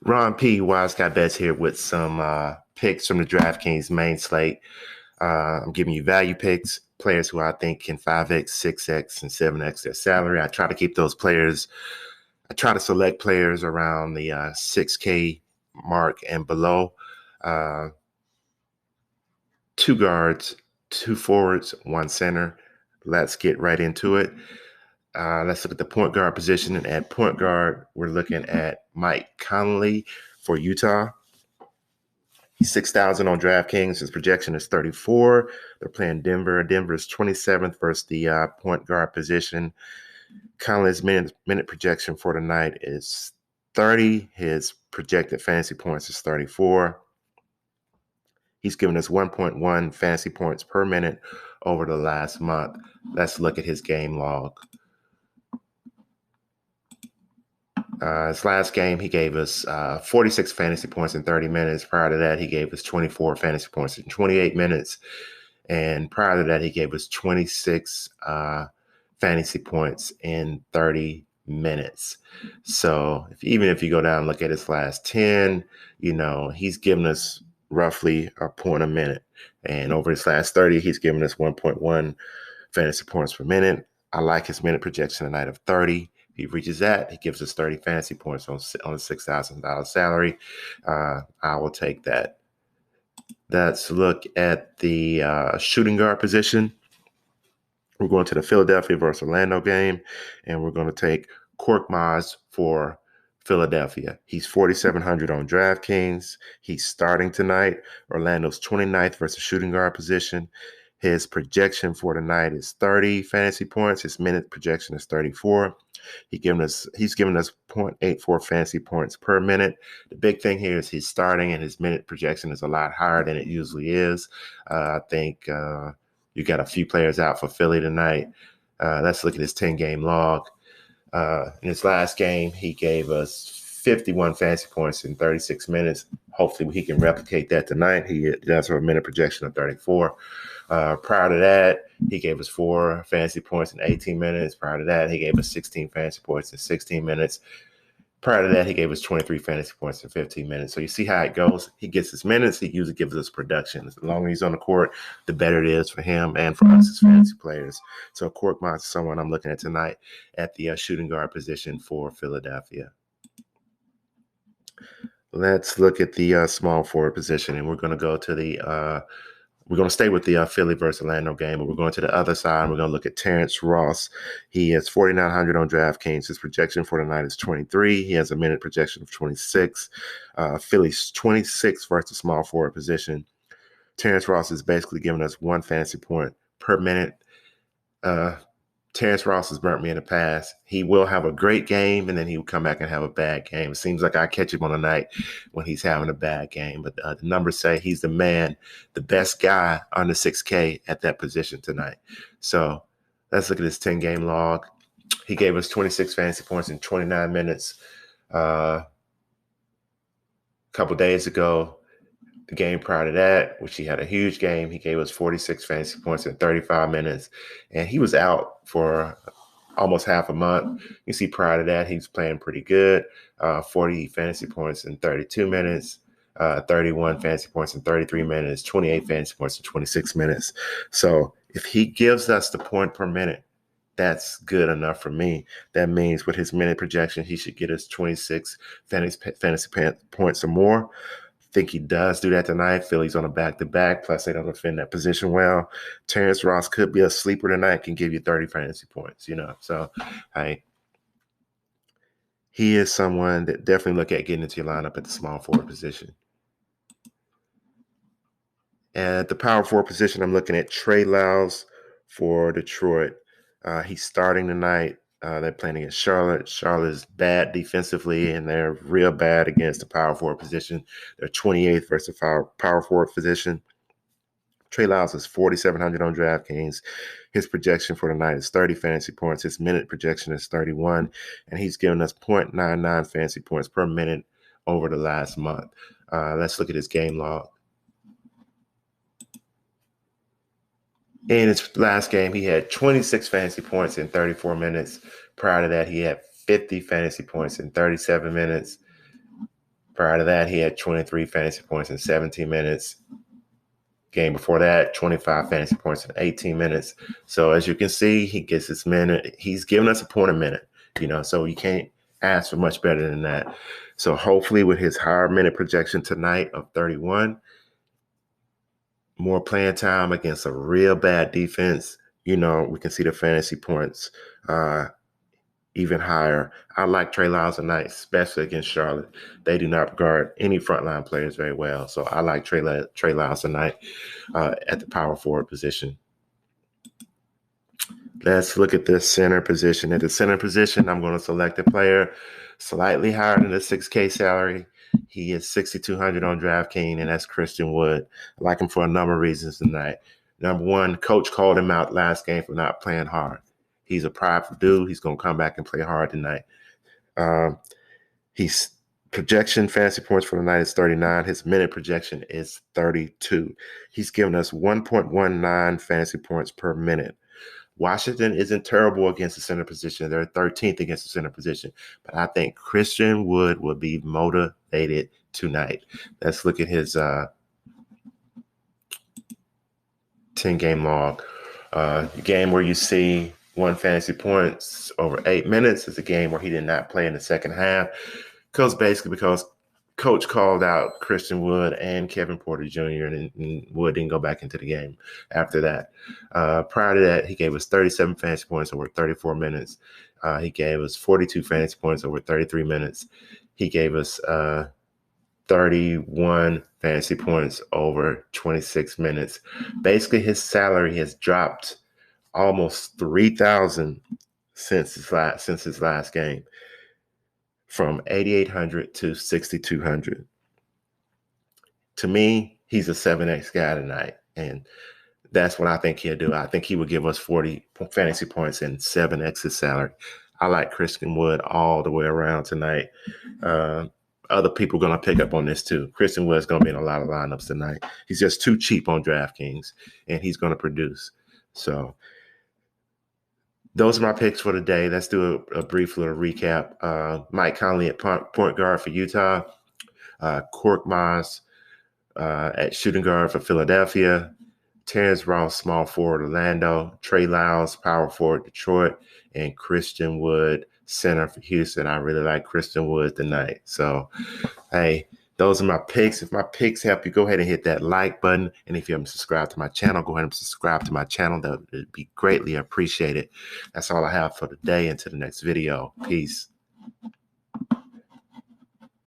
Ron P. WiseGuyBets here with some picks from the DraftKings main slate. I'm giving you value picks, players who I think can 5x, 6x, and 7x their salary. I try to keep those players. I try to select players around the 6K mark and below. Uh, Two guards, two forwards, one center. Let's get right into it. Let's look at the point guard position. And at point guard, we're looking at Mike Conley for Utah. He's 6,000 on DraftKings. His projection is 34. They're playing Denver. Denver is 27th versus the point guard position. Conley's minute projection for tonight is 30. His projected fantasy points is 34. He's given us 1.1 fantasy points per minute over the last month. Let's look at his game log. His last game, he gave us 46 fantasy points in 30 minutes. Prior to that, he gave us 24 fantasy points in 28 minutes. And prior to that, he gave us 26 fantasy points in 30 minutes. So even if you go down and look at his last 10, he's given us roughly a point a minute. And over his last 30, he's given us 1.1 fantasy points per minute. I like his minute projection tonight of 30. If he reaches that, he gives us 30 fantasy points on a $6,000 salary. I will take that. Let's look at the shooting guard position. We're going to the Philadelphia versus Orlando game, and we're going to take Korkmaz for Philadelphia. He's 4,700 on DraftKings. He's starting tonight. Orlando's 29th versus shooting guard position. His projection for tonight is 30 fantasy points. His minute projection is 34. He's given us 0.84 fantasy points per minute. The big thing here is he's starting, and his minute projection is a lot higher than it usually is. I think you got a few players out for Philly tonight. Let's look at his 10-game log. In his last game, he gave us 51 fantasy points in 36 minutes. Hopefully, he can replicate that tonight. He does have a minute projection of 34. Prior to that, he gave us 4 fantasy points in 18 minutes. Prior to that, he gave us 16 fantasy points in 16 minutes. Prior to that, he gave us 23 fantasy points in 15 minutes. So you see how it goes. He gets his minutes. He usually gives us production. The longer he's on the court, the better it is for him and for us as fantasy players. So Korkmaz is someone I'm looking at tonight at the shooting guard position for Philadelphia. Let's look at the small forward position, and we're going to go to we're going to stay with the Philly versus Orlando game, but we're going to the other side, and we're going to look at Terrence Ross. He is 4,900 on DraftKings. His projection for tonight is 23. He has a minute projection of 26. Philly's 26 versus the small forward position. Terrence Ross is basically giving us 1 fantasy point per minute. Terrence Ross has burnt me in the past. He will have a great game, and then he will come back and have a bad game. It seems like I catch him on a night when he's having a bad game. But the numbers say he's the man, the best guy under 6K at that position tonight. So let's look at his 10-game log. He gave us 26 fantasy points in 29 minutes. A couple days ago, the game prior to that, which he had a huge game, he gave us 46 fantasy points in 35 minutes, and he was out for almost half a month. You see prior to that, he was playing pretty good, 40 fantasy points in 32 minutes, 31 fantasy points in 33 minutes, 28 fantasy points in 26 minutes. So if he gives us the point per minute, that's good enough for me. That means with his minute projection, he should get us 26 fantasy points or more. Think he does do that tonight. Philly's on a back-to-back, plus they don't defend that position well. Terrence Ross could be a sleeper tonight, can give you 30 fantasy points, So, he is someone that definitely look at getting into your lineup at the small forward position. At the power forward position, I'm looking at Trey Lyles for Detroit. He's starting tonight. They're playing against Charlotte. Charlotte is bad defensively, and they're real bad against the power forward position. They're 28th versus the power forward position. Trey Lyles is 4,700 on DraftKings. His projection for tonight is 30 fantasy points. His minute projection is 31, and he's given us 0.99 fantasy points per minute over the last month. Let's look at his game log. In his last game, he had 26 fantasy points in 34 minutes. Prior to that, he had 50 fantasy points in 37 minutes. Prior to that, he had 23 fantasy points in 17 minutes. Game before that, 25 fantasy points in 18 minutes. So as you can see, he gets his minute. He's giving us a point a minute, so you can't ask for much better than that. So hopefully with his higher minute projection tonight of 31, more playing time against a real bad defense, we can see the fantasy points even higher. I like Trey Lyles tonight, especially against Charlotte. They do not guard any frontline players very well. So I like Trey Lyles tonight at the power forward position. Let's look at this center position. At the center position, I'm going to select a player slightly higher than the 6K salary. He is 6,200 on DraftKings, and that's Christian Wood. I like him for a number of reasons tonight. Number one, coach called him out last game for not playing hard. He's a prideful dude. He's going to come back and play hard tonight. He's projection fantasy points for the night is 39. His minute projection is 32. He's given us 1.19 fantasy points per minute. Washington isn't terrible against the center position. They're 13th against the center position. But I think Christian Wood will be motivated tonight. Let's look at his 10-game log. The game where you see 1 fantasy points over 8 minutes is a game where he did not play in the second half. Basically because coach called out Christian Wood and Kevin Porter Jr. and Wood didn't go back into the game after that. Prior to that, he gave us 37 fantasy points over 34 minutes. He gave us 42 fantasy points over 33 minutes. He gave us 31 fantasy points over 26 minutes. Basically, his salary has dropped almost 3,000 since his last game, from 8,800 to 6,200. To me, he's a 7X guy tonight, and that's what I think he'll do. I think he will give us 40 fantasy points and 7X's salary. I like Christian Wood all the way around tonight. Other people are going to pick up on this too. Christian Wood is going to be in a lot of lineups tonight. He's just too cheap on DraftKings, and he's going to produce. So those are my picks for the day. Let's do a brief little recap. Mike Conley at point guard for Utah. Korkmaz at shooting guard for Philadelphia. Terrence Ross, small forward, Orlando. Trey Lyles, power forward, Detroit. And Christian Wood, center for Houston. I really like Christian Wood tonight. So, hey, those are my picks. If my picks help you, go ahead and hit that like button. And if you haven't subscribed to my channel, go ahead and subscribe to my channel. That would be greatly appreciated. That's all I have for today. Until the next video. Peace.